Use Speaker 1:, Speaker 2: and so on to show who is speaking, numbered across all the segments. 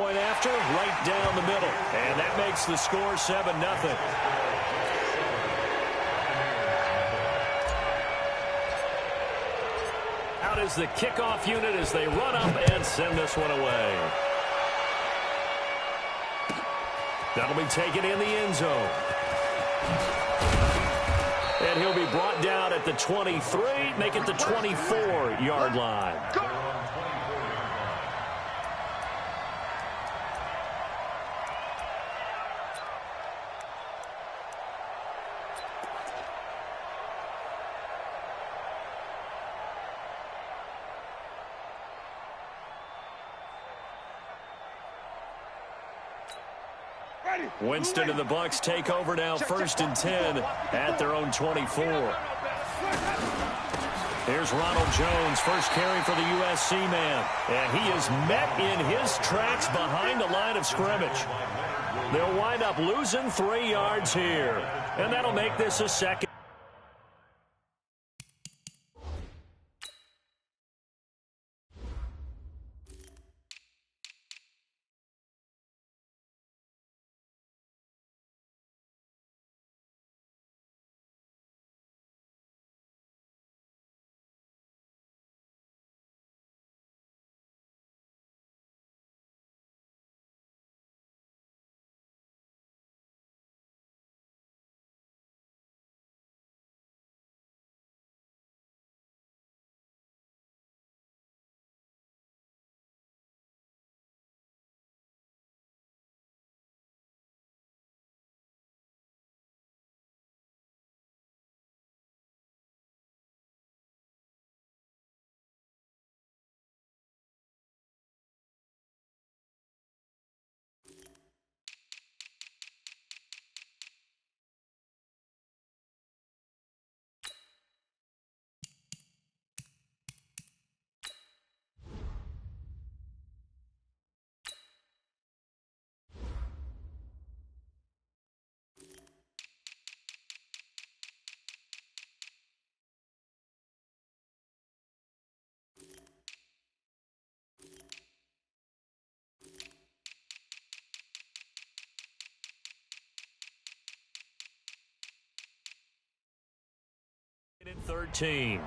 Speaker 1: point after, right down the middle. And that makes the score 7-0. Out is the kickoff unit as they run up and send this one away. That'll be taken in the end zone. And he'll be brought down at the 23, make it the 24-yard line. Winston and the Bucs take over now, 1st and 10 at their own 24. Here's Ronald Jones, first carry for the USC man. And he is met in his tracks behind the line of scrimmage. They'll wind up losing 3 yards here. And that'll make this a second. In 13.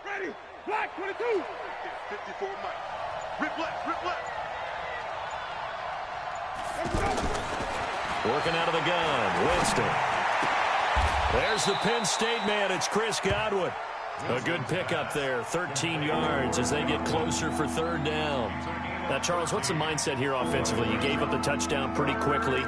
Speaker 2: Ready, black 22. 54 Mike. Rip left, rip left.
Speaker 1: Working out of the gun, Winston. There's the Penn State man. It's Chris Godwin. A good pickup there, 13 yards as they get closer for 3rd down. Now, Charles, what's the mindset here offensively? You gave up the touchdown pretty quickly.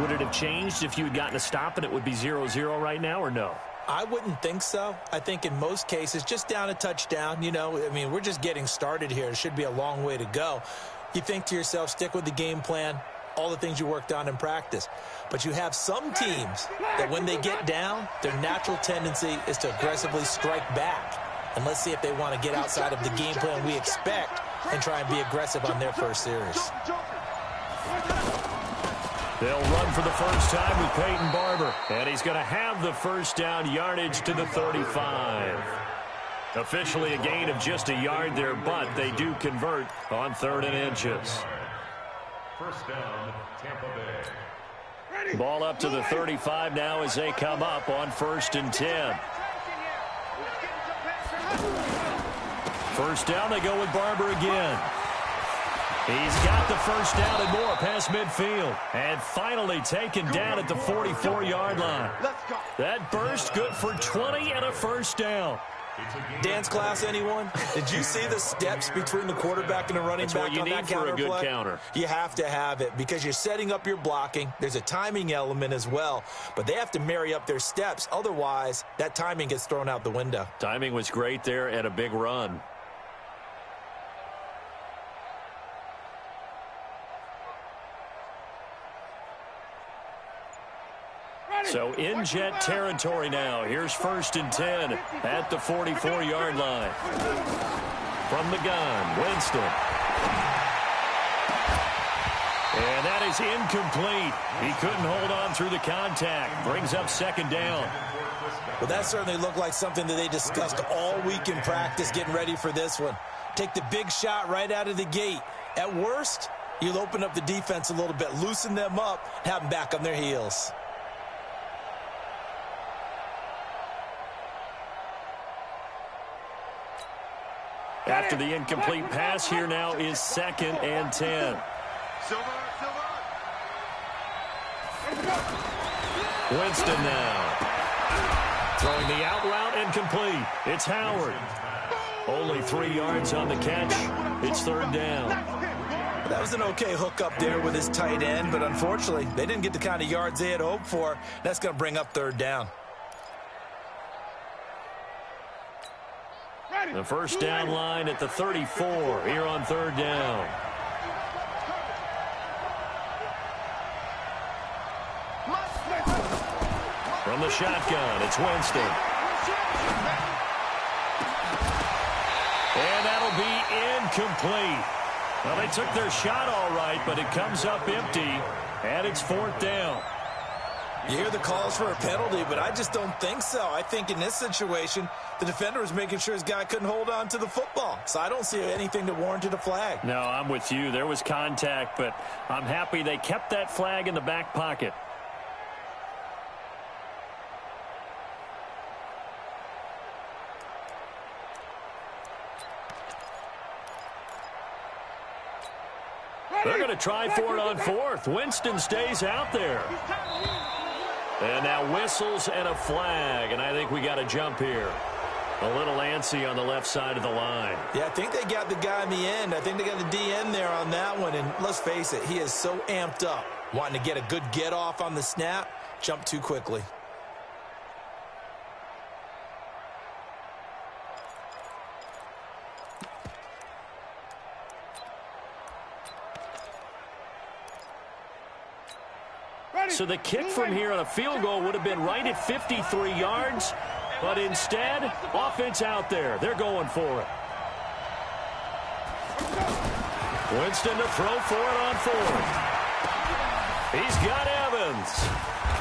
Speaker 1: Would it have changed if you had gotten a stop and it would be 0-0 right now, or no?
Speaker 3: I wouldn't think so. I think in most cases, just down a touchdown, you know, I mean, we're just getting started here. It should be a long way to go. You think to yourself, stick with the game plan, all the things you worked on in practice. But you have some teams that when they get down, their natural tendency is to aggressively strike back. And let's see if they want to get outside of the game plan we expect and try and be aggressive on their first series.
Speaker 1: They'll run for the first time with Peyton Barber. And he's going to have the first down, yardage to the 35. Officially a gain of just a yard there, but they do convert on 3rd and inches.
Speaker 4: First down, Tampa Bay.
Speaker 1: Ball up to the 35 now as they come up on 1st and 10. First down, they go with Barber again. He's got the first down and more past midfield. And finally taken down at the 44-yard line. That burst good for 20 and a first down.
Speaker 3: Dance class, anyone? Did you see the steps between the quarterback and the running back on that counter play?
Speaker 1: That's what you need for a good counter.
Speaker 3: You have to have it because you're setting up your blocking. There's a timing element as well, but they have to marry up their steps. Otherwise, that timing gets thrown out the window.
Speaker 1: Timing was great there and a big run. So in jet territory now. Here's 1st and 10 at the 44-yard line. From the gun, Winston. And that is incomplete. He couldn't hold on through the contact. Brings up 2nd down.
Speaker 3: Well, that certainly looked like something that they discussed all week in practice getting ready for this one. Take the big shot right out of the gate. At worst, you'll open up the defense a little bit, loosen them up, have them back on their heels.
Speaker 1: After the incomplete pass, here now is 2nd and 10. Winston now. Throwing the out route and complete. It's Howard. Only 3 yards on the catch. It's 3rd down.
Speaker 3: That was an okay hook up there with his tight end, but unfortunately, they didn't get the kind of yards they had hoped for. That's going to bring up 3rd down.
Speaker 1: The 1st down line at the 34 here on 3rd down. From the shotgun, it's Winston. And that'll be incomplete. Well, they took their shot all right, but it comes up empty, and it's 4th down.
Speaker 3: You hear the calls for a penalty, but I just don't think so. I think in this situation, the defender was making sure his guy couldn't hold on to the football. So I don't see anything that warranted a flag.
Speaker 1: No, I'm with you. There was contact, but I'm happy they kept that flag in the back pocket. They're going to try for it on 4th. Winston stays out there. And now whistles and a flag, and I think we got a jump here. A little antsy on the left side of the line.
Speaker 3: Yeah, I think they got the guy in the end. I think they got the DN there on that one, and let's face it, he is so amped up, wanting to get a good get-off on the snap, jump too quickly.
Speaker 1: So the kick from here on a field goal would have been right at 53 yards, but instead, offense out there. They're going for it. Winston to throw for it on 4th. He's got Evans.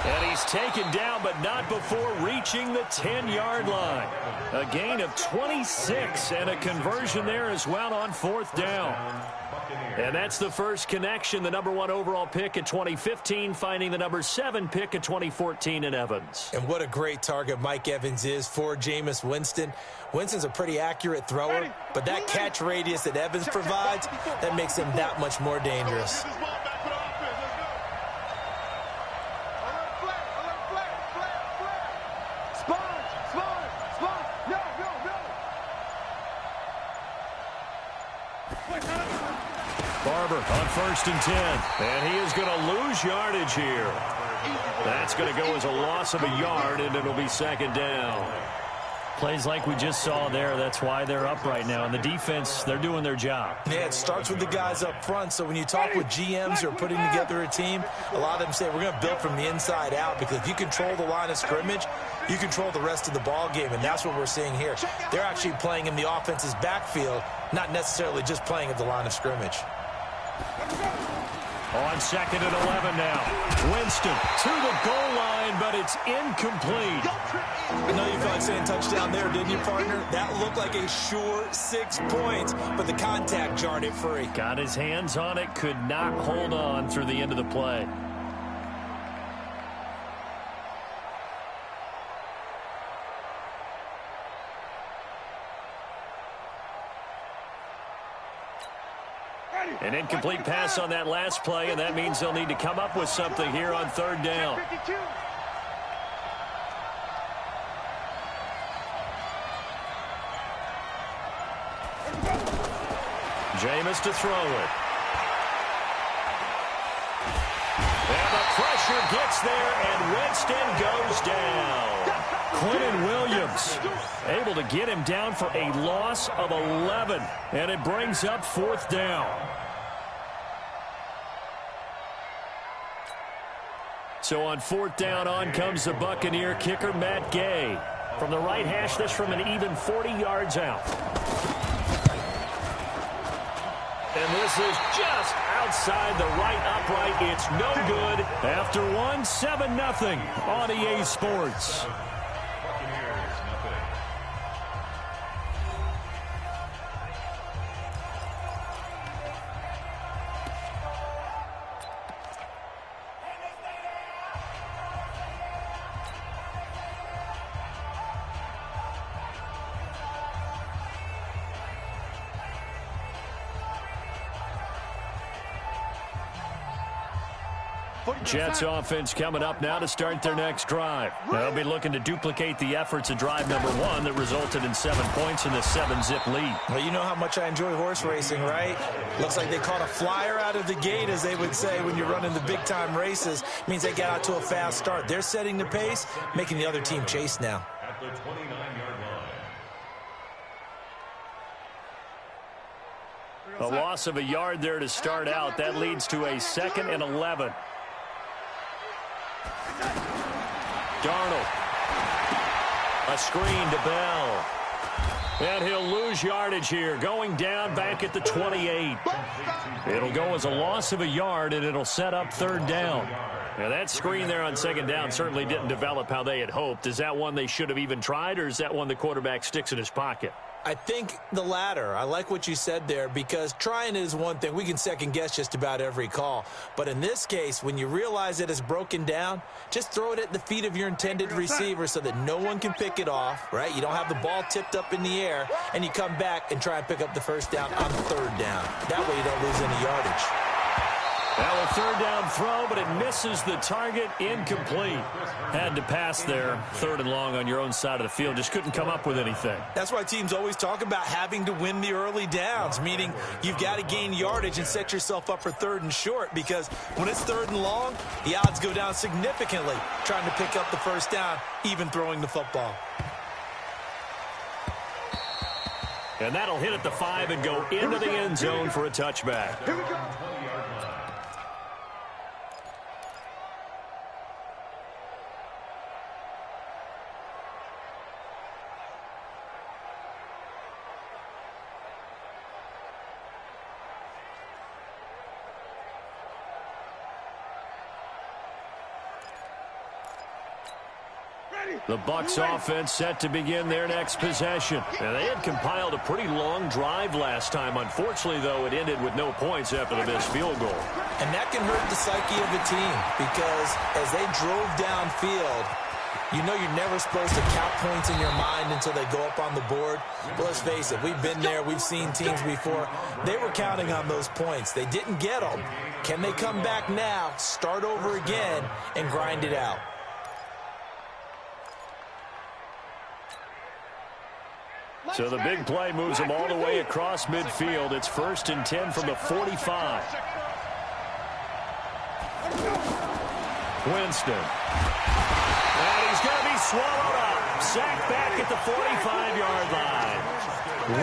Speaker 1: And he's taken down, but not before reaching the 10-yard line. A gain of 26 and a conversion there as well on 4th down. And that's the first connection, the #1 overall pick in 2015, finding the #7 pick in 2014 in Evans.
Speaker 3: And what a great target Mike Evans is for Jameis Winston. Winston's a pretty accurate thrower, but that catch radius that Evans provides, that makes him that much more dangerous.
Speaker 1: Barber on 1st and 10. And he is going to lose yardage here. That's going to go as a loss of a yard, and it'll be 2nd down. Plays like we just saw there. That's why they're up right now. And the defense, they're doing their job.
Speaker 3: Yeah, it starts with the guys up front. So when you talk with GMs who are putting together a team, a lot of them say we're going to build from the inside out, because if you control the line of scrimmage, you control the rest of the ball game, and that's what we're seeing here. They're actually playing in the offense's backfield, not necessarily just playing at the line of scrimmage.
Speaker 1: On 2nd and 11 now. Winston to the goal line, but it's incomplete.
Speaker 3: I know you felt like saying touchdown there, didn't you, partner? That looked like a sure 6 points, but the contact jarred it free.
Speaker 1: Got his hands on it, could not hold on through the end of the play. An incomplete pass on that last play, and that means they'll need to come up with something here on 3rd down. Jameis to throw it. And the pressure gets there, and Winston goes down. Quentin Williams able to get him down for a loss of 11, and it brings up 4th down. So on 4th down, on comes the Buccaneer kicker, Matt Gay. From the right hash, this from an even 40 yards out. And this is just outside the right upright. It's no good. After one, 7-0 on EA Sports. Jets offense coming up now to start their next drive. They'll be looking to duplicate the efforts of drive number 1 that resulted in 7 points in the 7-zip lead.
Speaker 3: Well, you know how much I enjoy horse racing, right? Looks like they caught a flyer out of the gate, as they would say when you're running the big-time races. It means they got out to a fast start. They're setting the pace, making the other team chase now.
Speaker 4: At the 29-yard line.
Speaker 1: A loss of a yard there to start out. That leads to a 2nd and 11. Darnold. A screen to Bell. And he'll lose yardage here. Going down back at the 28. It'll go as a loss of a yard, and it'll set up 3rd down. Now, that screen there on 2nd down certainly didn't develop how they had hoped. Is that one they should have even tried, or is that one the quarterback sticks in his pocket?
Speaker 3: I think the latter. I like what you said there, because trying it is one thing. We can second-guess just about every call. But in this case, when you realize that it's broken down, just throw it at the feet of your intended receiver so that no one can pick it off, right? You don't have the ball tipped up in the air, and you come back and try and pick up the 1st down on 3rd down. That way you don't lose any yardage.
Speaker 1: Well, a 3rd down throw, but it misses the target. Incomplete. Had to pass there. 3rd and long on your own side of the field. Just couldn't come up with anything.
Speaker 3: That's why teams always talk about having to win the early downs, meaning you've got to gain yardage and set yourself up for 3rd and short, because when it's 3rd and long, the odds go down significantly trying to pick up the 1st down, even throwing the football.
Speaker 1: And that'll hit at the 5 and go into the end zone for a touchback.
Speaker 2: Here we go.
Speaker 1: The Bucs offense set to begin their next possession. And they had compiled a pretty long drive last time. Unfortunately, though, it ended with no points after the missed field goal.
Speaker 3: And that can hurt the psyche of a team, because as they drove downfield, you know you're never supposed to count points in your mind until they go up on the board. But let's face it, we've been there. We've seen teams before. They were counting on those points. They didn't get them. Can they come back now, start over again, and grind it out?
Speaker 1: So the big play moves them all the way across midfield. It's 1st and 10 from the 45. Winston. And he's going to be swallowed up. Sacked back at the 45-yard line.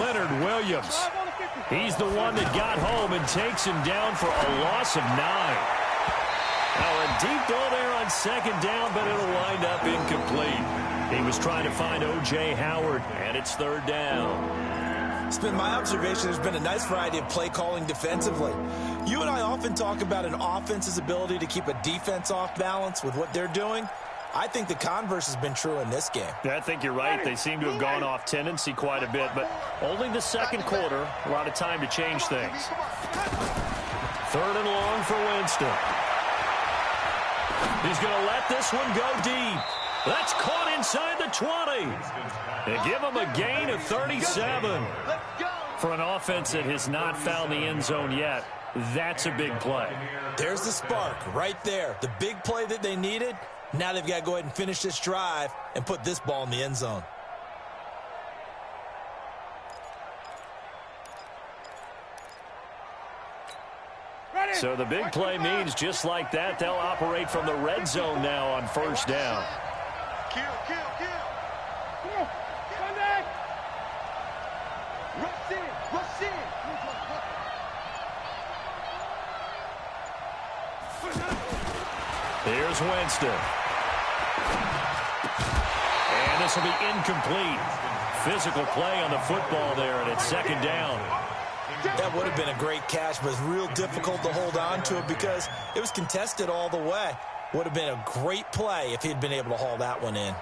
Speaker 1: Leonard Williams. He's the one that got home and takes him down for a loss of 9. Now a deep ball there on 2nd down, but it'll wind up incomplete. He was trying to find O.J. Howard, and it's 3rd down.
Speaker 3: It's been my observation there's been a nice variety of play calling defensively. You and I often talk about an offense's ability to keep a defense off balance with what they're doing. I think the converse has been true in this game.
Speaker 1: Yeah, I think you're right. They seem to have gone off tendency quite a bit, but only the 2nd quarter, a lot of time to change things. 3rd and long for Winston. He's going to let this one go deep. That's caught inside the 20. They give him a gain of 37. For an offense that has not found the end zone yet, that's a big play.
Speaker 3: There's the spark right there. The big play that they needed. Now they've got to go ahead and finish this drive and put this ball in the end zone.
Speaker 1: So the big play means just like that, they'll operate from the red zone now on 1st down.
Speaker 2: Kill, kill, kill. Come on. Come back. Rush in. Rush in.
Speaker 1: Here's Winston. And this will be incomplete. Physical play on the football there, and it's second down.
Speaker 3: That would have been a great catch, but it's real difficult to hold on to it because it was contested all the way. Would have been a great play if he'd been able to haul that one in.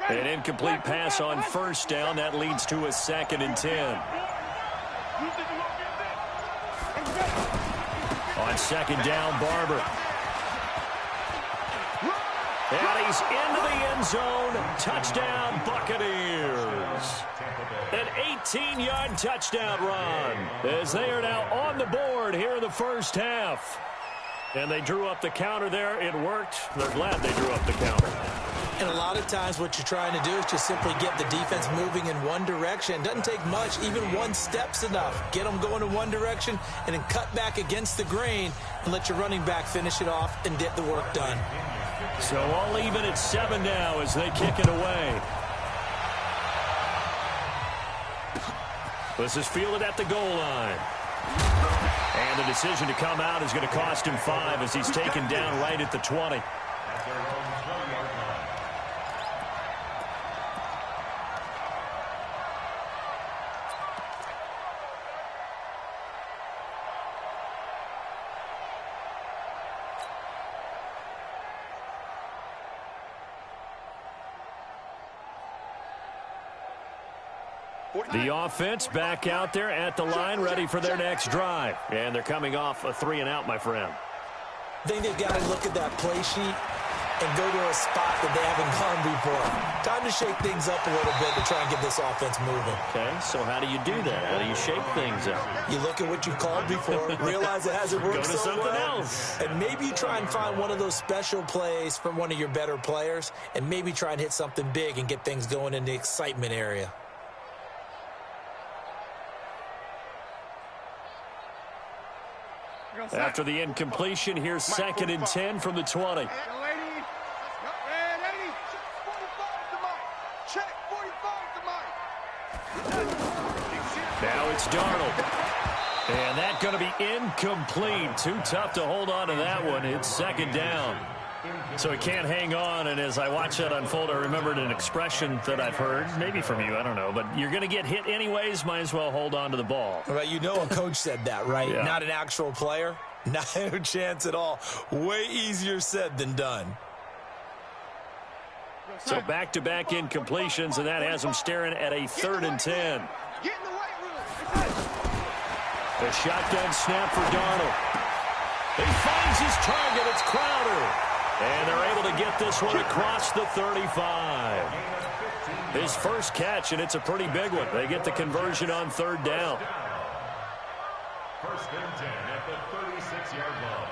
Speaker 1: An incomplete pass on first down. That leads to a 2nd and 10. On second down, Barber. And he's into the end zone. Touchdown, Buccaneers. An 18-yard touchdown run as they are now on the board here in the first half. And they drew up the counter there. It worked. They're glad they drew up the counter.
Speaker 3: And a lot of times what you're trying to do is just simply get the defense moving in one direction. It doesn't take much. Even one step's enough. Get them going in one direction and then cut back against the grain and let your running back finish it off and get the work done.
Speaker 1: So all even at 7 now as they kick it away. This is fielded at the goal line. And the decision to come out is going to cost him 5 as he's taken down right at the 20. The offense back out there at the line, ready for their next drive. And they're coming off a 3-and-out, my friend.
Speaker 3: I think they've got to look at that play sheet and go to a spot that they haven't gone before. Time to shake things up a little bit to try and get this offense moving.
Speaker 1: Okay, so how do you do that? How do you shake things up?
Speaker 3: You look at what you've called before, realize it hasn't worked
Speaker 1: so
Speaker 3: well.
Speaker 1: Go to something else.
Speaker 3: And maybe you try and find one of those special plays from one of your better players and maybe try and hit something big and get things going in the excitement area.
Speaker 1: After the incompletion, here's 2nd and 10 from the 20. Now it's Darnold. And that's going to be incomplete. Too tough to hold on to that one. It's 2nd down. So he can't hang on, and as I watch that unfold, I remembered an expression that I've heard, maybe from you, I don't know, but you're going to get hit anyways, might as well hold on to the ball.
Speaker 3: Well, you know a coach said that, right?
Speaker 1: Yeah.
Speaker 3: Not an actual player. Not a chance at all. Way easier said than done.
Speaker 1: So back-to-back incompletions, and that has him staring at a 3rd and 10. A shotgun snap for Darnold. He finds his target. It's Crowder. And they're able to get this one across the 35. His first catch, and it's a pretty big one. They get the conversion on 3rd down.
Speaker 4: 1st and 10 at the 36-yard line.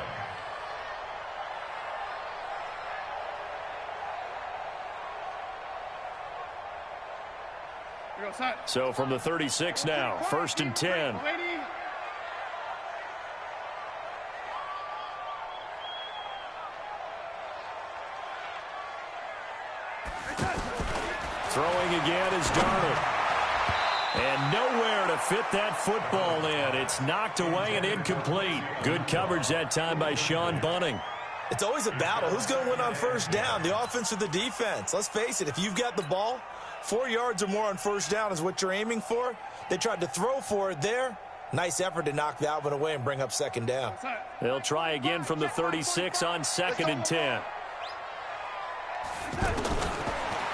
Speaker 1: So from the 36 now, 1st and 10. Throwing again is Darnold. And nowhere to fit that football in. It's knocked away and incomplete. Good coverage that time by Sean Bunting.
Speaker 3: It's always a battle. Who's going to win on 1st down, the offense or the defense? Let's face it, if you've got the ball, 4 yards or more on 1st down is what you're aiming for. They tried to throw for it there. Nice effort to knock that one away and bring up 2nd down.
Speaker 1: They'll try again from the 36 on 2nd and 10.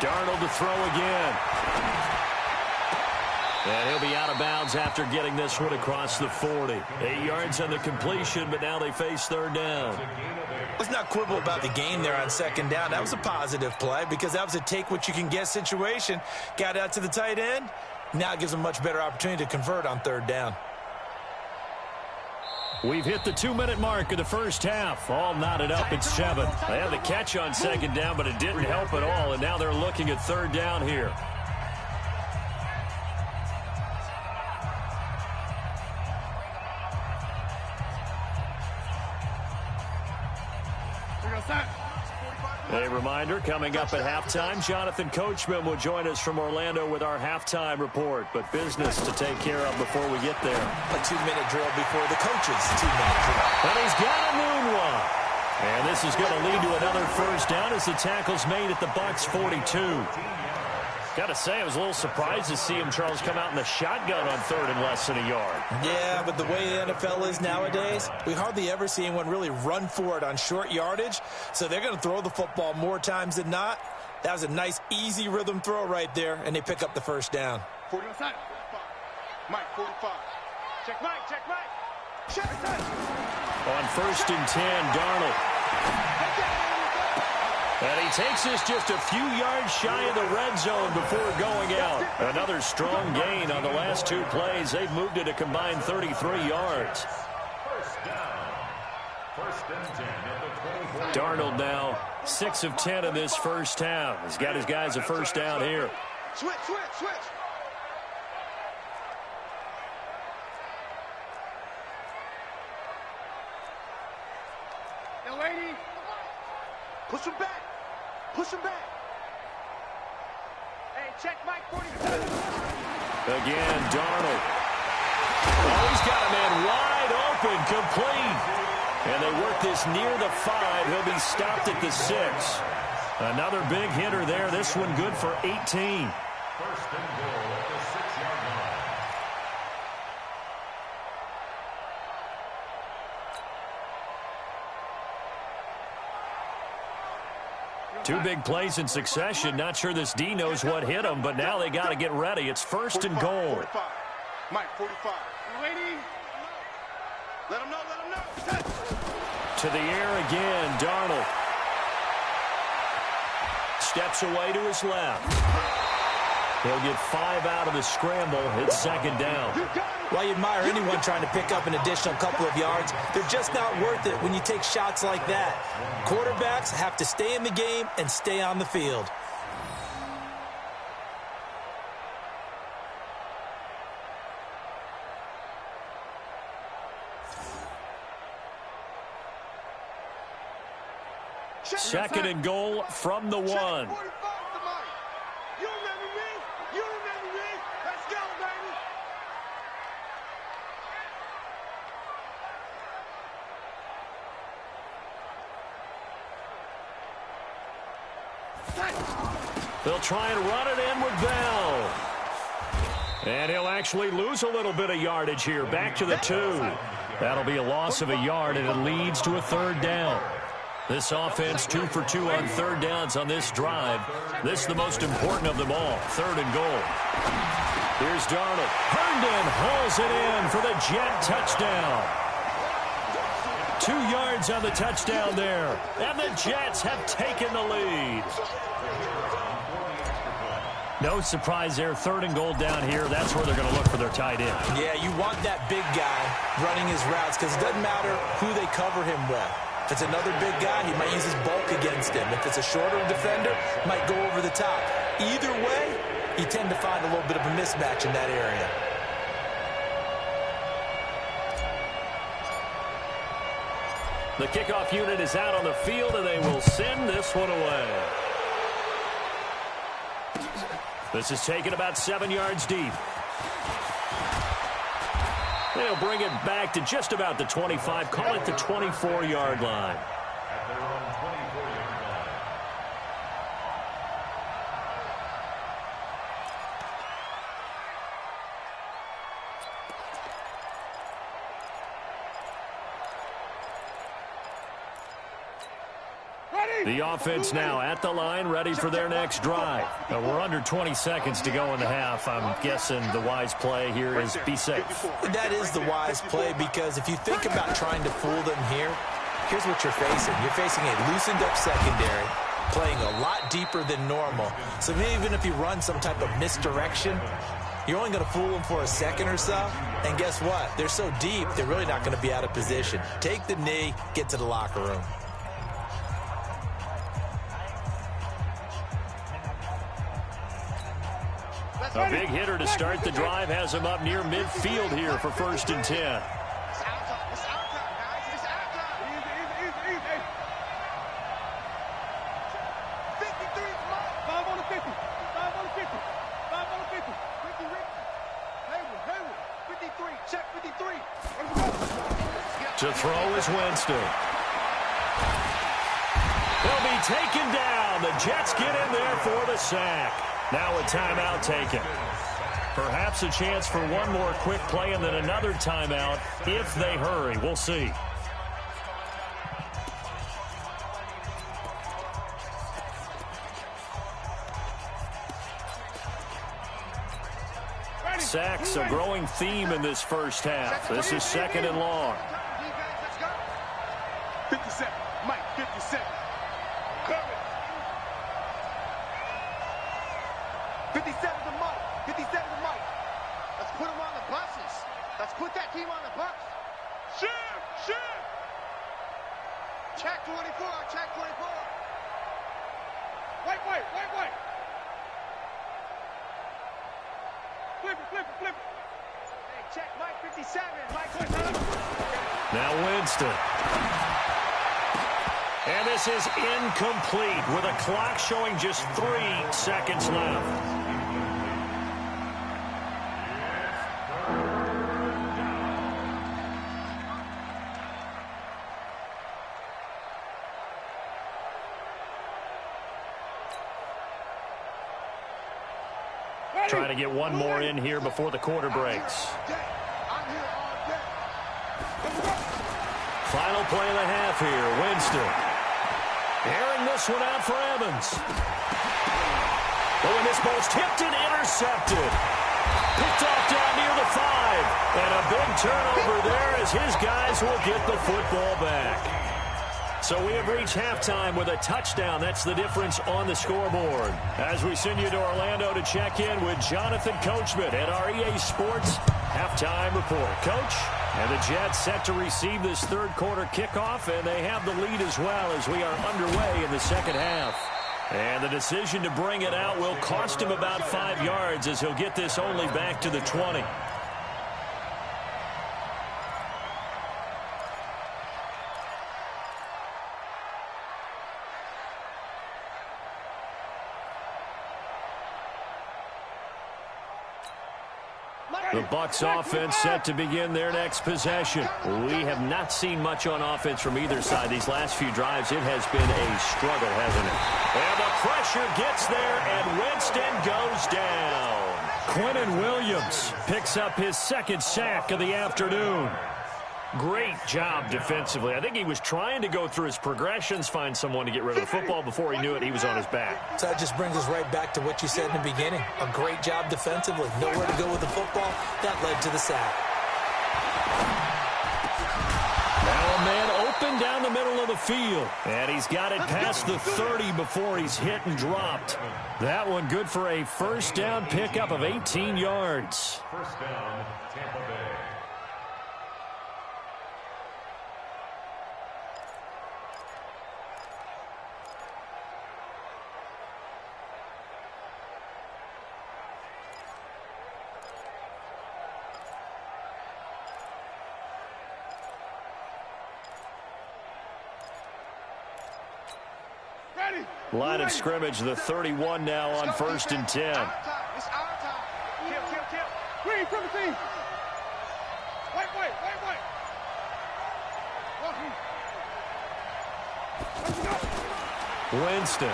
Speaker 1: Darnold to throw again. And he'll be out of bounds after getting this one across the 40. 8 yards on the completion, but now they face 3rd down.
Speaker 3: Let's not quibble about the game there on 2nd down. That was a positive play because that was a take-what-you-can-get situation. Got out to the tight end. Now it gives them a much better opportunity to convert on 3rd down.
Speaker 1: We've hit the 2-minute mark of the first half. All knotted up at 7. They had the catch on second down, but it didn't help at all, and now they're looking at third down here. A reminder, coming up at halftime, Jonathan Coachman will join us from Orlando with our halftime report. But business to take care of before we get there.
Speaker 3: A 2-minute drill before the coach's 2-minute drill.
Speaker 1: And he's got a moonwalk. And this is going to lead to another first down as the tackle's made at the Bucs 42. Got to say, I was a little surprised to see him, Charles, come out in the shotgun on third and less than a yard.
Speaker 3: Yeah, but the way the NFL is nowadays, we hardly ever see anyone really run for it on short yardage. So they're going to throw the football more times than not. That was a nice, easy rhythm throw right there, and they pick up the first down.
Speaker 2: 40 on side. Mike, 45. Check Mike, check Mike. Check Mike.
Speaker 1: On first and 10, Darnold. And he takes us just a few yards shy of the red zone before going out. Another strong gain on the last 2 plays. They've moved it a combined 33 yards.
Speaker 4: First down. First and 10 at the 24.
Speaker 1: Darnold now 6 of 10 in this first half. He's got his guys a first down here.
Speaker 2: Switch, switch, switch. Yo, lady. Push him back. Push him back. Hey, check Mike 47.
Speaker 1: Again, Darnold. Oh, he's got a man wide open, complete. And they work this near the 5. He'll be stopped at the 6. Another big hitter there. This one good for 18.
Speaker 4: First and goal at the 6-yard line.
Speaker 1: Two big plays in succession. Not sure this D knows what hit him, but now they got to get ready. It's first and goal.
Speaker 2: 45. Mike, 45. Waiting. Let him know, let him know.
Speaker 1: To the air again, Darnold. Steps away to his left. He'll get 5 out of the scramble. It's second down.
Speaker 3: While you admire anyone trying to pick up an additional couple of yards, they're just not worth it when you take shots like that. Quarterbacks have to stay in the game and stay on the field.
Speaker 1: Second and goal from the 1.
Speaker 2: You remember me? You remember me? Let's go, baby.
Speaker 1: They'll try and run it in with Bell. And he'll actually lose a little bit of yardage here. Back to the 2. That'll be a loss of a yard, and it leads to a third down. This offense 2 for 2 on third downs on this drive. This is the most important of them all. Third and goal. Here's Darnold. Herndon hauls it in for the Jet touchdown. 2 yards on the touchdown there. And the Jets have taken the lead. No surprise there. Third and goal down here. That's where they're going to look for their tight end.
Speaker 3: Yeah, you want that big guy running his routes because it doesn't matter who they cover him with. If it's another big guy, he might use his bulk against him. If it's a shorter defender, he might go over the top. Either way, you tend to find a little bit of a mismatch in that area.
Speaker 1: The kickoff unit is out on the field, and they will send this one away. This is taken about 7 yards deep. They'll bring it back to just about the 25. Call it the 24-yard line.
Speaker 4: At their own 24-yard line.
Speaker 1: The offense now at the line, ready for their next drive. Now, we're under 20 seconds to go in the half. I'm guessing the wise play here is be safe.
Speaker 3: That is the wise play because if you think about trying to fool them here, here's what you're facing. You're facing a loosened up secondary, playing a lot deeper than normal. So even if you run some type of misdirection, You're only going to fool them for a second or so, and guess what? They're so deep, they're really not going to be out of position. Take the knee, get to the locker room.
Speaker 1: A big hitter to start the drive has him up near midfield here for 1st and 10. To throw is Winston. He'll be taken down. The Jets get in there for the sack. Now a timeout taken. Perhaps a chance for one more quick play and then another timeout if they hurry. We'll see. Sacks, a growing theme in this first half. This is 2nd and long.
Speaker 2: 57. Mike, 57. Cover. 57 to Mike. 57 to Mike. Let's put him on the buses. Let's put that team on the bus. Shift. Check 24. Check 24. Wait. Flip it. Hey, check Mike 57. Mike 57.
Speaker 1: Now Winston. And this is incomplete with a clock showing just 3 seconds left. Trying to get one more in here before the quarter breaks. Final play of the half here. Winston. Airing this one out for Evans. Oh, and this ball's tipped and intercepted. Picked off down near the 5. And a big turnover there as his guys will get the football back. So we have reached halftime with a touchdown. That's the difference on the scoreboard. As we send you to Orlando to check in with Jonathan Coachman at our EA Sports Halftime Report. Coach, and the Jets set to receive this third quarter kickoff, and they have the lead as well as we are underway in the second half. And the decision to bring it out will cost him about 5 yards as he'll get this only back to the 20. The Bucs offense set to begin their next possession. We have not seen much on offense from either side. These last few drives, it has been a struggle, hasn't it? And the pressure gets there, and Winston goes down. Quinnen Williams picks up his 2nd sack of the afternoon. Great job defensively. I think he was trying to go through his progressions, find someone to get rid of the football. Before he knew it, he was on his back.
Speaker 3: So that just brings us right back to what you said in the beginning. A great job defensively. Nowhere to go with the football. That led to the sack.
Speaker 1: Now a man open down the middle of the field. And he's got it past the 30 before he's hit and dropped. That one good for a first down pickup of 18 yards.
Speaker 4: First down, Tampa Bay.
Speaker 1: Line of scrimmage, the 31 now on 1st and 10.
Speaker 2: It's our time. Kill. Green, 17. Wait.
Speaker 1: Winston.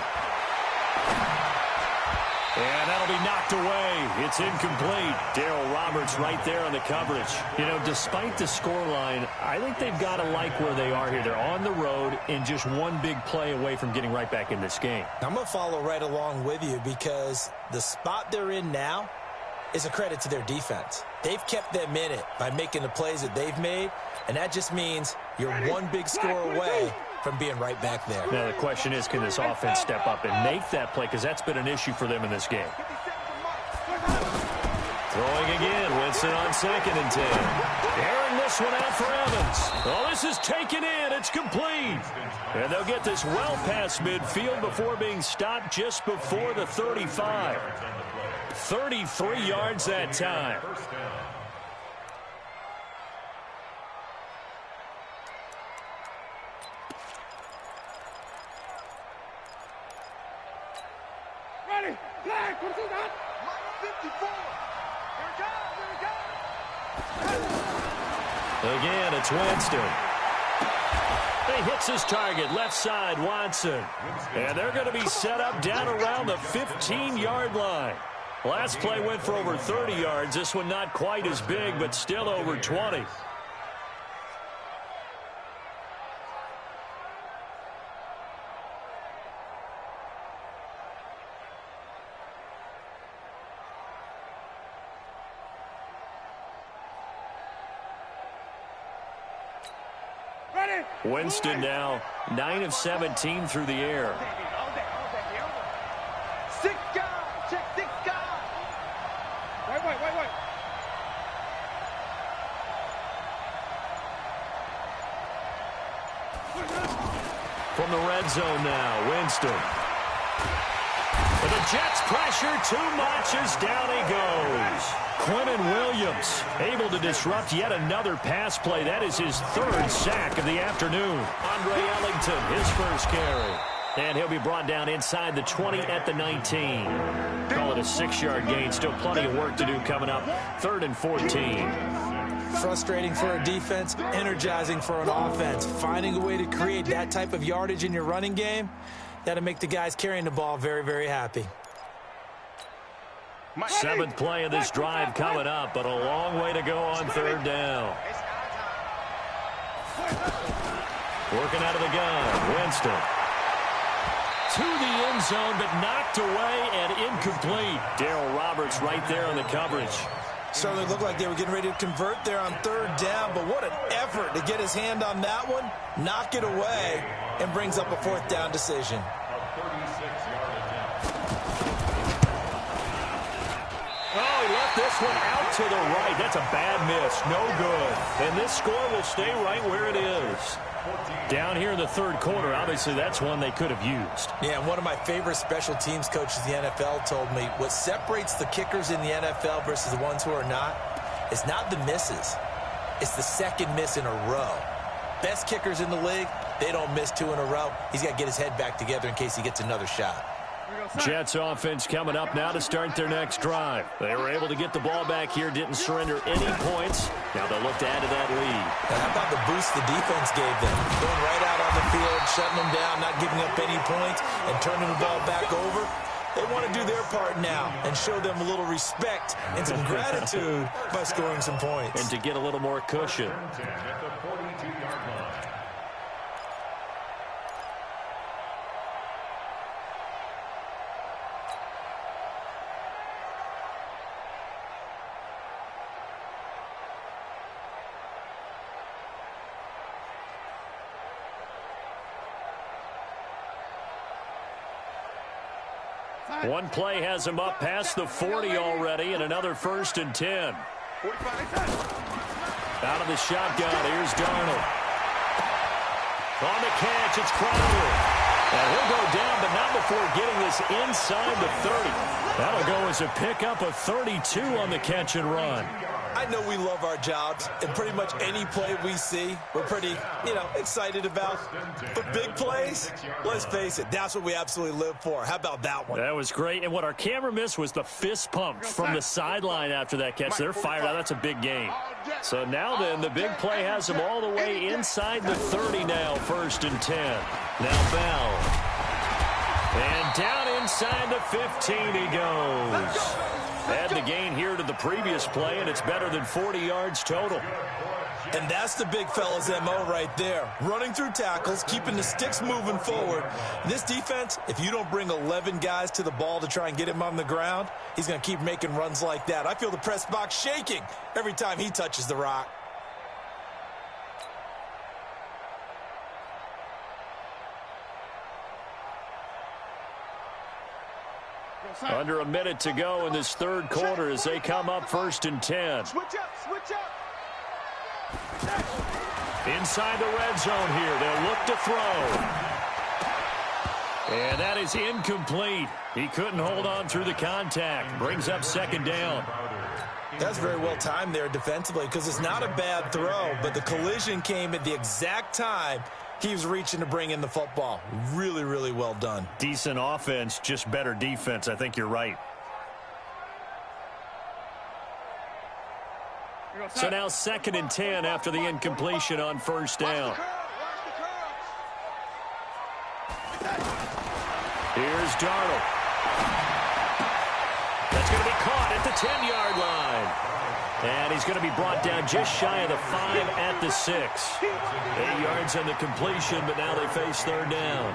Speaker 1: And that'll be knocked away. It's incomplete. Darryl Roberts right there on the coverage. You know, despite the scoreline, I think they've got to like where they are here. They're on the road and just one big play away from getting right back in this game.
Speaker 3: I'm going to follow right along with you because the spot they're in now is a credit to their defense. They've kept them in it by making the plays that they've made, and that just means you're one big score away from being right back there.
Speaker 1: Now the question is, can this offense step up and make that play? Because that's been an issue for them in this game. Throwing again. Winston on 2nd and 10. Airing this one out for Evans. Oh, this is taken in. It's complete. And they'll get this well past midfield before being stopped just before the 35. 33 yards that time.
Speaker 2: Ready, flag, what's he got? 54. Here it comes.
Speaker 1: Again, it's Winston. He hits his target, left side, Watson. And they're going to be set up down around the 15-yard line. Last play went for over 30 yards. This one not quite as big, but still over 20. Winston now 9 of 17 through the air.
Speaker 2: 6 guys, check 6 guys. Wait.
Speaker 1: From the red zone now, Winston. But the Jets pressure too much as down he goes. Quentin Williams able to disrupt yet another pass play. That is his 3rd sack of the afternoon. Andre Ellington, his first carry. And he'll be brought down inside the 20 at the 19. Call it a 6-yard gain. Still plenty of work to do coming up. 3rd and 14.
Speaker 3: Frustrating for a defense, energizing for an offense. Finding a way to create that type of yardage in your running game, that'll make the guys carrying the ball very, very happy.
Speaker 1: 7th play of this drive coming up, but a long way to go on 3rd down. Working out of the gun, Winston. To the end zone, but knocked away and incomplete. Darryl Roberts right there on the coverage.
Speaker 3: Certainly looked like they were getting ready to convert there on 3rd down, but what an effort to get his hand on that one, knock it away, and brings up a 4th down decision.
Speaker 1: Oh, he left this one out to the right. That's a bad miss. No good. And this score will stay right where it is. Down here in the 3rd quarter, obviously that's one they could have used.
Speaker 3: Yeah, and one of my favorite special teams coaches in the NFL told me what separates the kickers in the NFL versus the ones who are not is not the misses. It's the 2nd miss in a row. Best kickers in the league, they don't miss 2 in a row. He's got to get his head back together in case he gets another shot.
Speaker 1: Jets offense coming up now to start their next drive. They were able to get the ball back here, didn't surrender any points. Now they'll look to add to that lead.
Speaker 3: And how about the boost the defense gave them? Going right out on the field, shutting them down, not giving up any points, and turning the ball back over. They want to do their part now and show them a little respect and some gratitude by scoring some points.
Speaker 1: And to get a little more cushion. One play has him up past the 40 already, and another 1st and 10. Out of the shotgun, here's Darnold. On the catch, it's Crowder. And he'll go down, but not before getting this inside the 30. That'll go as a pickup of 32 on the catch and run.
Speaker 3: I know we love our jobs, and pretty much any play we see, we're pretty, excited about. But big plays, let's face it, that's what we absolutely live for. How about that one?
Speaker 1: That was great, and what our camera missed was the fist pump from the sideline after that catch. They're fired out. That's a big gain. So now then, the big play has them all the way inside the 30 now, 1st and 10. Now Bell. And down inside the 15 he goes. Add the gain here to the previous play, and it's better than 40 yards total.
Speaker 3: And that's the big fella's MO right there. Running through tackles, keeping the sticks moving forward. This defense, if you don't bring 11 guys to the ball to try and get him on the ground, he's going to keep making runs like that. I feel the press box shaking every time he touches the rock.
Speaker 1: Under a minute to go in this third quarter as they come up 1st and 10.
Speaker 2: Switch up, switch up.
Speaker 1: Inside the red zone here. They'll look to throw. And that is incomplete. He couldn't hold on through the contact. Brings up 2nd down.
Speaker 3: That's very well timed there defensively because it's not a bad throw, but the collision came at the exact time he was reaching to bring in the football. Really, really well done.
Speaker 1: Decent offense, just better defense. I think you're right. So now 2nd and 10 after the incompletion on 1st down. Here's Darnold. That's going to be caught at the 10-yard line. And he's going to be brought down just shy of the 5 at the 6. 8 yards on the completion, but now they face 3rd down.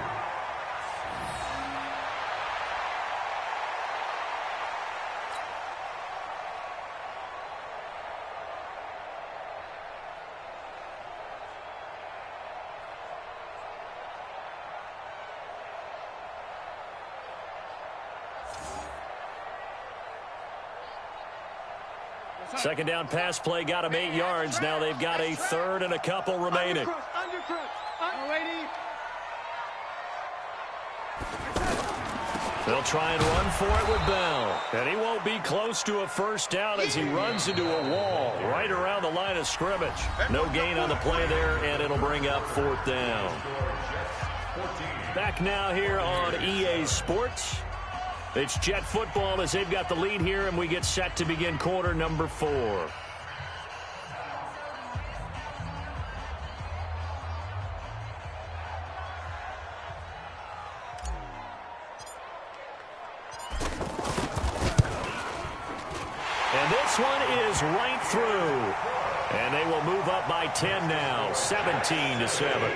Speaker 1: Second down pass play got him 8 yards. Now they've got a 3rd and a couple remaining. They'll try and run for it with Bell. And he won't be close to a 1st down as he runs into a wall right around the line of scrimmage. No gain on the play there, and it'll bring up 4th down. Back now here on EA Sports. It's Jet football as they've got the lead here, and we get set to begin quarter number 4. And this one is right through. And they will move up by 10 now, 17-7.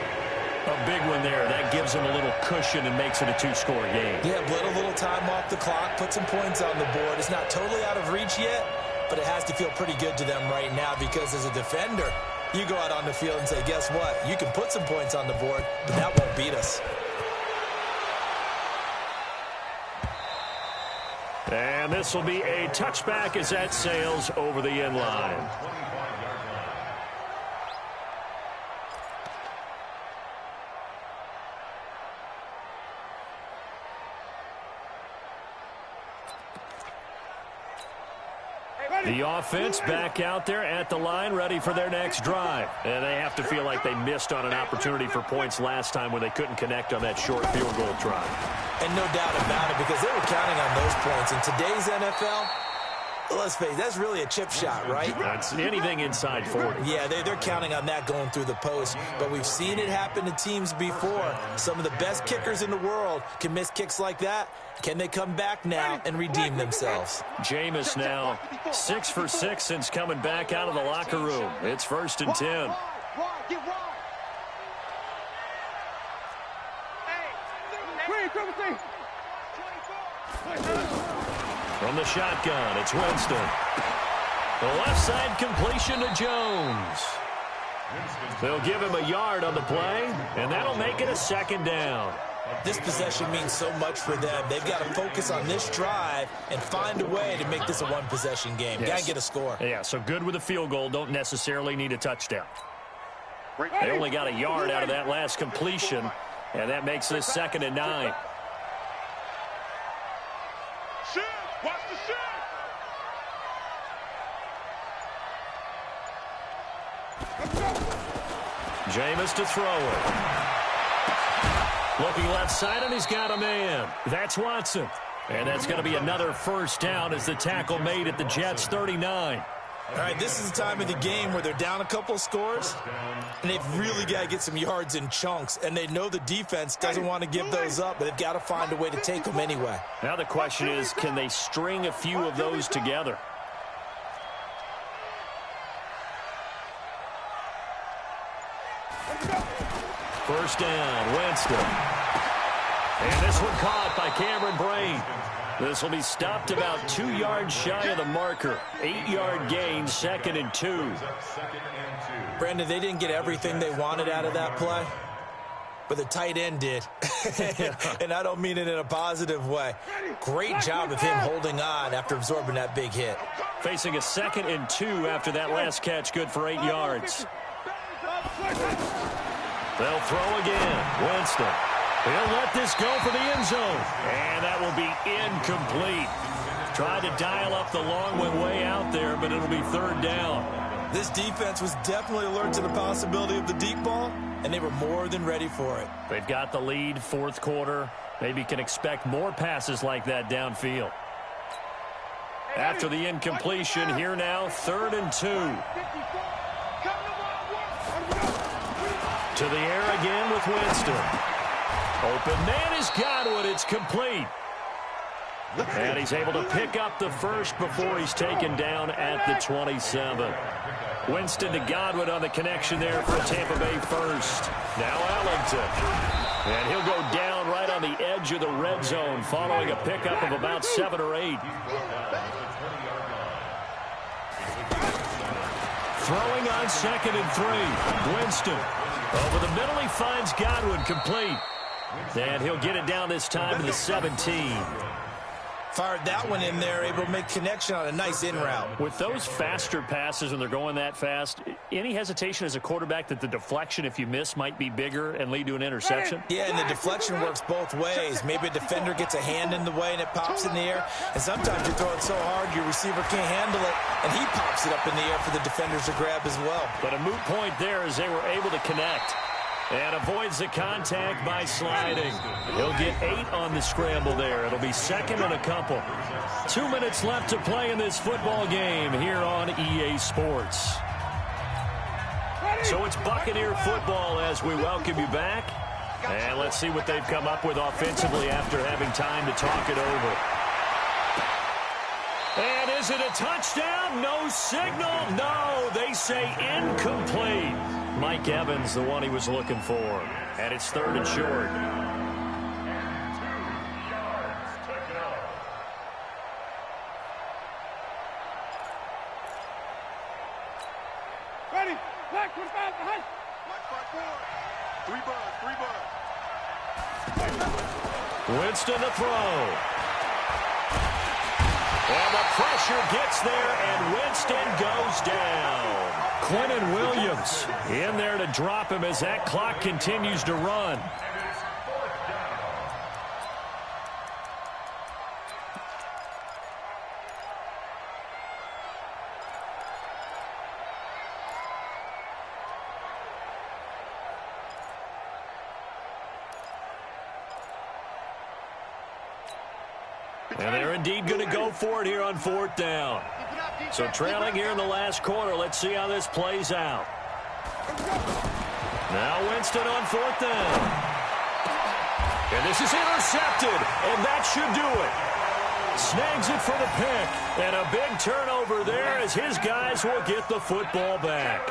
Speaker 1: A big one there. That gives them a little cushion and makes it a 2-score game.
Speaker 3: Yeah, but a little time off the clock, put some points on the board. It's not totally out of reach yet, but it has to feel pretty good to them right now because as a defender, you go out on the field and say, guess what? You can put some points on the board, but that won't beat us.
Speaker 1: And this will be a touchback as that sails over the end line. The offense back out there at the line, ready for their next drive. And they have to feel like they missed on an opportunity for points last time when they couldn't connect on that short field goal drive.
Speaker 3: And no doubt about it, because they were counting on those points. In today's NFL, let's face it, that's really a chip shot, right?
Speaker 1: That's anything inside 40.
Speaker 3: Yeah, they're counting on that going through the post. But we've seen it happen to teams before. Some of the best kickers in the world can miss kicks like that. Can they come back now and redeem themselves?
Speaker 1: Jameis now 6 for 6 since coming back out of the locker room. It's 1st and 10. From the shotgun, it's Winston. The left side completion to Jones. They'll give him a yard on the play, and that'll make it a 2nd down.
Speaker 3: This possession means so much for them. They've got to focus on this drive and find a way to make this a one-possession game.
Speaker 1: Yes.
Speaker 3: Got to get a score.
Speaker 1: Yeah, so good with a field goal. Don't necessarily need a touchdown. They only got a yard out of that last completion, and that makes this 2nd and 9.
Speaker 2: Watch the shit!
Speaker 1: Jameis to throw it. Looking left side, and he's got a man. That's Watson. And that's going to be another 1st down as the tackle made at the Jets' 39.
Speaker 3: All right, this is the time of the game where they're down a couple of scores, and they've really got to get some yards in chunks, and they know the defense doesn't want to give those up, but they've got to find a way to take them anyway.
Speaker 1: Now the question is, can they string a few of those together? First down, Winston. And this one caught by Cameron Brain. This will be stopped about 2 yards shy of the marker. 8-yard gain, 2nd and 2.
Speaker 3: Brandon, they didn't get everything they wanted out of that play. but the tight end did. And I don't mean it in a positive way. Great job of him holding on after absorbing that big hit.
Speaker 1: Facing a 2nd and 2 after that last catch, good for 8 yards. They'll throw again. Winston. He'll let this go for the end zone. And that will be incomplete. Tried to dial up the long way out there, but it'll be 3rd down.
Speaker 3: This defense was definitely alert to the possibility of the deep ball, and they were more than ready for it.
Speaker 1: They've got the lead, 4th quarter. Maybe can expect more passes like that downfield. After the incompletion, here now, 3rd and 2. To the air again with Winston. Open man is Godwin. It's complete. And he's able to pick up the first before he's taken down at the 27. Winston to Godwin on the connection there for a Tampa Bay first. Now Ellington. And he'll go down right on the edge of the red zone following a pickup of about 7 or 8. Throwing on 2nd and 3. Winston. Over the middle, he finds Godwin complete. And he'll get it down this time to the 17.
Speaker 3: Fired that one in there, able to make connection on a nice in route.
Speaker 1: With those faster passes and they're going that fast, any hesitation as a quarterback that the deflection, if you miss, might be bigger and lead to an interception?
Speaker 3: Yeah, and the deflection works both ways. Maybe a defender gets a hand in the way and it pops in the air. And sometimes you throw it so hard your receiver can't handle it, and he pops it up in the air for the defenders to grab as well.
Speaker 1: But a moot point there as they were able to connect. And avoids the contact by sliding. He'll get 8 on the scramble there. It'll be 2nd and a couple. 2 minutes left to play in this football game here on EA Sports. So it's Buccaneer football as we welcome you back. And let's see what they've come up with offensively after having time to talk it over. And is it a touchdown? No signal. No, they say incomplete. Mike Evans, the one he was looking for. And it's 3rd and short.
Speaker 2: Ready. Black, 25, behind. Black, 3 birds.
Speaker 1: Winston to throw. And the pressure gets there, and Winston goes down. Quentin Williams in there to drop him as that clock continues to run. And they're indeed going to go for it here on 4th down. So trailing here in the last quarter. Let's see how this plays out. Now Winston on 4th down. And this is intercepted, and that should do it. Snags it for the pick, and a big turnover there as his guys will get the football back.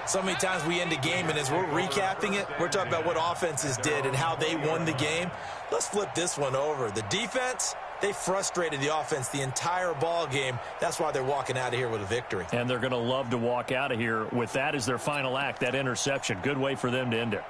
Speaker 3: So many times we end a game, and as we're recapping it, we're talking about what offenses did and how they won the game. Let's flip this one over. The defense, they frustrated the offense the entire ball game. That's why they're walking out of here with a victory.
Speaker 1: And they're going to love to walk out of here with that as their final act, that interception. Good way for them to end it.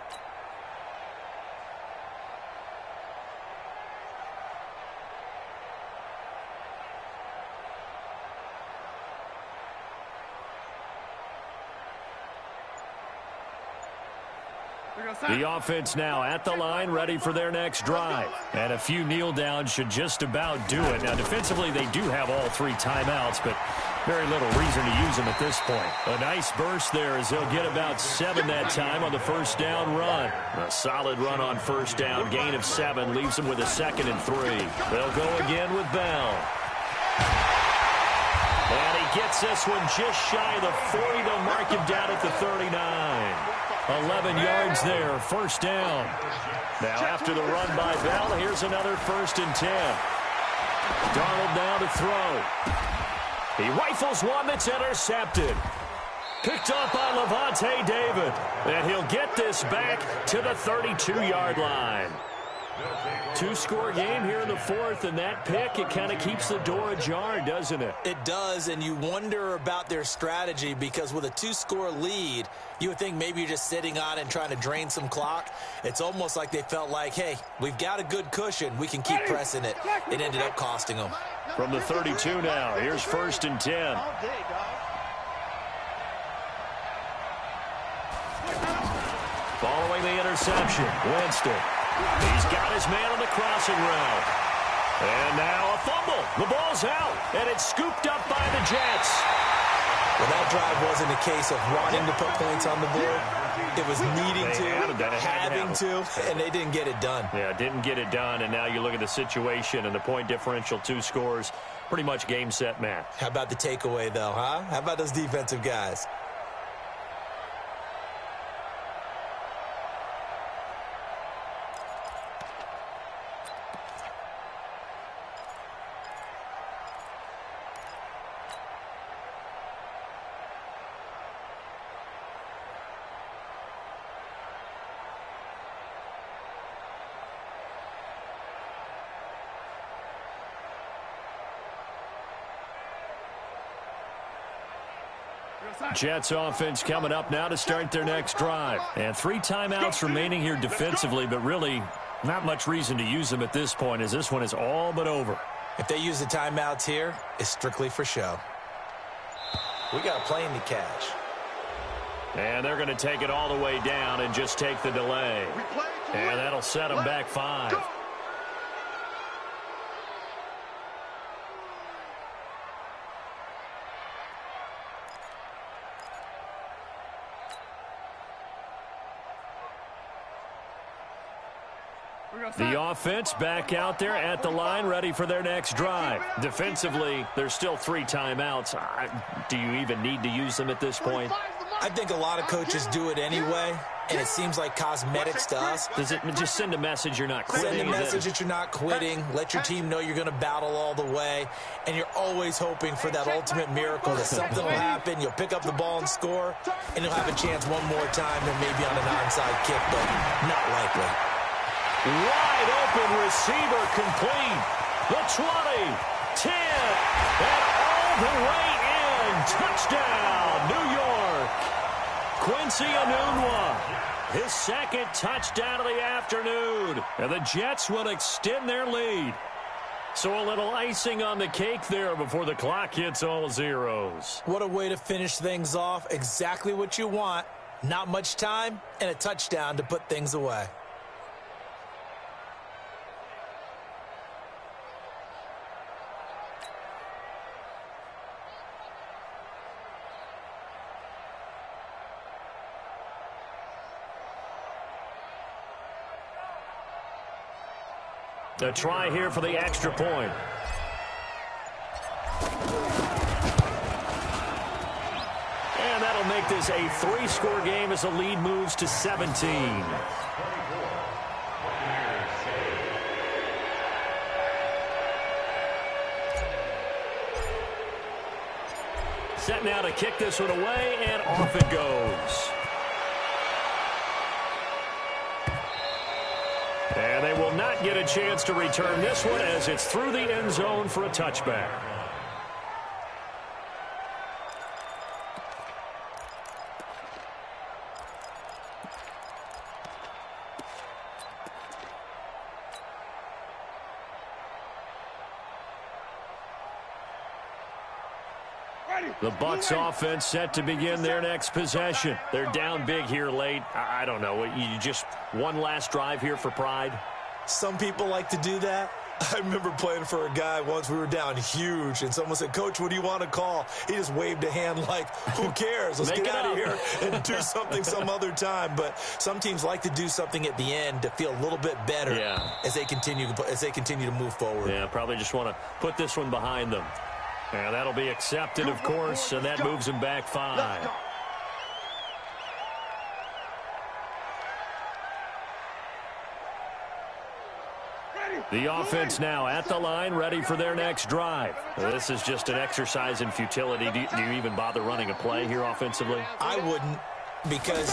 Speaker 1: The offense now at the line, ready for their next drive. And a few kneel downs should just about do it. Now, defensively, they do have all 3 timeouts, but very little reason to use them at this point. A nice burst there as they'll get about 7 that time on the 1st down run. A solid run on 1st down, gain of 7, leaves them with a 2nd and 3. They'll go again with Bell. And he gets this one just shy of the 40. They'll mark him down at the 39. 11 yards there, 1st down. Now after the run by Bell, here's another 1st and 10. Darnold now to throw. He rifles one that's intercepted. Picked up by Levante David. And he'll get this back to the 32-yard line. Two-score game here in the fourth, and that pick, it kind of keeps the door ajar, doesn't it?
Speaker 3: It does, and you wonder about their strategy because with a two-score lead, you would think maybe you're just sitting on it and trying to drain some clock. It's almost like they felt like, hey, we've got a good cushion. We can keep pressing it. It ended up costing them.
Speaker 1: From the 32 now, here's 1st and 10. Following the interception, Winston. He's got his man on the crossing route. And now a fumble. The ball's out, and it's scooped up by the Jets.
Speaker 3: Well, that drive wasn't a case of wanting to put points on the board. It was needing to, having to, and they didn't get it done.
Speaker 1: Yeah, didn't get it done, and now you look at the situation and the point differential, 2 scores, pretty much game, set, match.
Speaker 3: How about the takeaway, though, huh? How about those defensive guys?
Speaker 1: Jets offense coming up now to start their next drive. And 3 timeouts remaining here defensively, but really not much reason to use them at this point as this one is all but over.
Speaker 3: If they use the timeouts here, it's strictly for show. We got a plane to catch.
Speaker 1: And they're going to take it all the way down and just take the delay. And that'll set them back 5. The offense back out there at the line, ready for their next drive. Defensively, there's still 3 timeouts. Do you even need to use them at this point?
Speaker 3: I think a lot of coaches do it anyway, and it seems like cosmetics to us.
Speaker 1: Does it just send a message you're not quitting?
Speaker 3: Send a message that you're not quitting. Let your team know you're going to battle all the way, and you're always hoping for that ultimate miracle that something will happen, you'll pick up the ball and score, and you'll have a chance one more time and maybe on an onside kick, but not likely.
Speaker 1: Wide open receiver complete. The 20, 10, and all the way in. Touchdown, New York. Quincy Enunwa, his 2nd touchdown of the afternoon. And the Jets will extend their lead. So a little icing on the cake there before the clock hits all zeros.
Speaker 3: What a way to finish things off. Exactly what you want. Not much time and a touchdown to put things away.
Speaker 1: A try here for the extra point. And that'll make this a 3-score game as the lead moves to 17. Set now to kick this one away, and off it goes. And they will not get a chance to return this one as it's through the end zone for a touchback. The Bucs offense set to begin their next possession. They're down big here late. I don't know. You just one last drive here for pride?
Speaker 3: Some people like to do that. I remember playing for a guy once. We were down huge, and someone said, "Coach, what do you want to call?" He just waved a hand like, who cares? Let's get out of here and do something some other time. But some teams like to do something at the end to feel a little bit better as they continue to move forward.
Speaker 1: Yeah, probably just want to put this one behind them. And that'll be accepted, of course, and that moves him back 5. The offense now at the line, ready for their next drive. This is just an exercise in futility. Do you even bother running a play here offensively?
Speaker 3: I wouldn't, because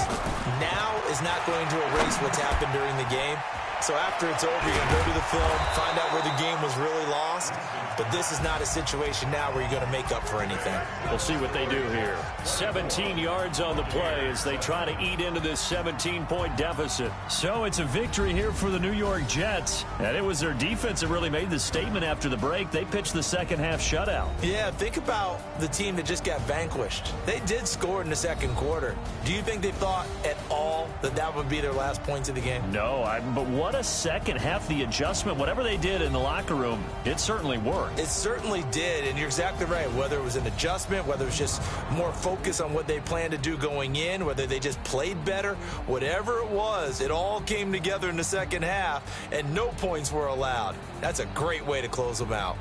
Speaker 3: now is not going to erase what's happened during the game. So after it's over, you're going to go to the film, find out where the game was really lost. But this is not a situation now where you're going to make up for anything.
Speaker 1: We'll see what they do here. 17 yards on the play as they try to eat into this 17-point deficit. So it's a victory here for the New York Jets. And it was their defense that really made the statement after the break. They pitched the second half shutout.
Speaker 3: Yeah, think about the team that just got vanquished. They did score in the second quarter. Do you think they thought at all that that would be their last points of the game?
Speaker 1: No, but what a second half. The adjustment, whatever they did in the locker room, it certainly worked.
Speaker 3: It certainly did, and you're exactly right. Whether it was an adjustment, whether it was just more focus on what they planned to do going in, whether they just played better, whatever it was, it all came together in the second half, and no points were allowed. That's a great way to close them out.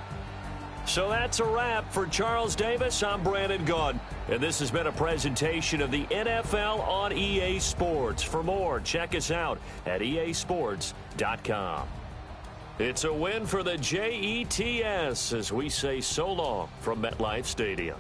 Speaker 1: So that's a wrap for Charles Davis. I'm Brandon Gaudin, and this has been a presentation of the NFL on EA Sports. For more, check us out at easports.com. It's a win for the Jets as we say so long from MetLife Stadium.